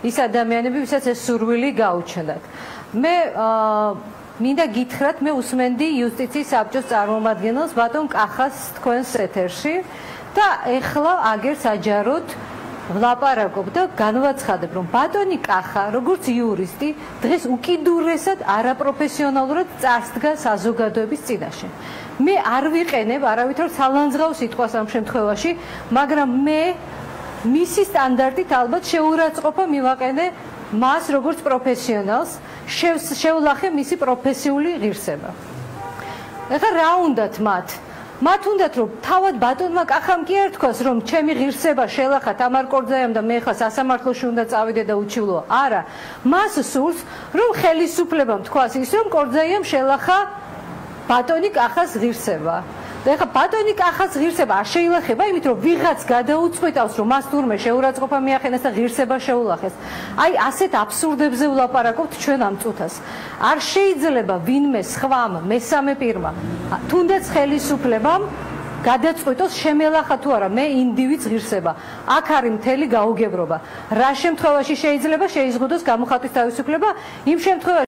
ის ადამიანები, ვისაც ეს სურვილი გაუჩნდათ. მე მინდა გითხრათ, მე უსმენდი იუსტიციის საბჭოს წარმომადგენელს ბატონ კახას თქვენს ეთერში და ეხლა აგერ საჯაროდ ვლაპარაკობ და განვაცხადებ, რომ ბატონი კახა, როგორც იურისტი, დღეს უკიდურესად არაპროფესიონალურად წარსდგა საზოგადოების წინაშე. მე არ ვიყენებ არავითარ სალანძღავ სიტყვას ამ შემთხვევაში, მაგრამ მე მისი სტანდარტით ალბათ შეურაცხყოფა მივაყენე მას როგორც პროფესიონალს, შევლახე მისი პროფესიული ღირსება. ეხლა რა უნდათ მათ? მათ უნდათ, რომ თავად ბატონმა კახამ კი არ თქვას, რომ ჩემი ღირსება შელახა თამარ კორძაიამ და მე ხა სასამართლოში უნდა წავიდე და უჩივლო. არა, მას სურს, რომ ხელისუფლებამ თქვას ის, რომ კორძაიამ შელახა ბატონი კახას ღირსება. და ეხლა ბატონი კახას ღირსება არ შეილახება იმით, რომ ვიღაც გადაუწყვეტავს, რომ მას თურმე შეურაცხყოფა მიახენეს და ღირსება შეულახეს. აი ასეთ აბსურდებზე ვლაპარაკობთ ჩვენ ამ წუთას. არ შეიძლება ვინმე სხვამ მესამე პირმა, თუნდაც ხელისუფლებამ გადაწყვეტოს შემელახა თუ არა მე ინდივიდს ღირსება. აქ არის მთელი გაუგებრობა. რა შემთხვევაში შეიძლება შეიზღუდოს გამოხატვის თავისუფლება? იმ შემთხვევაში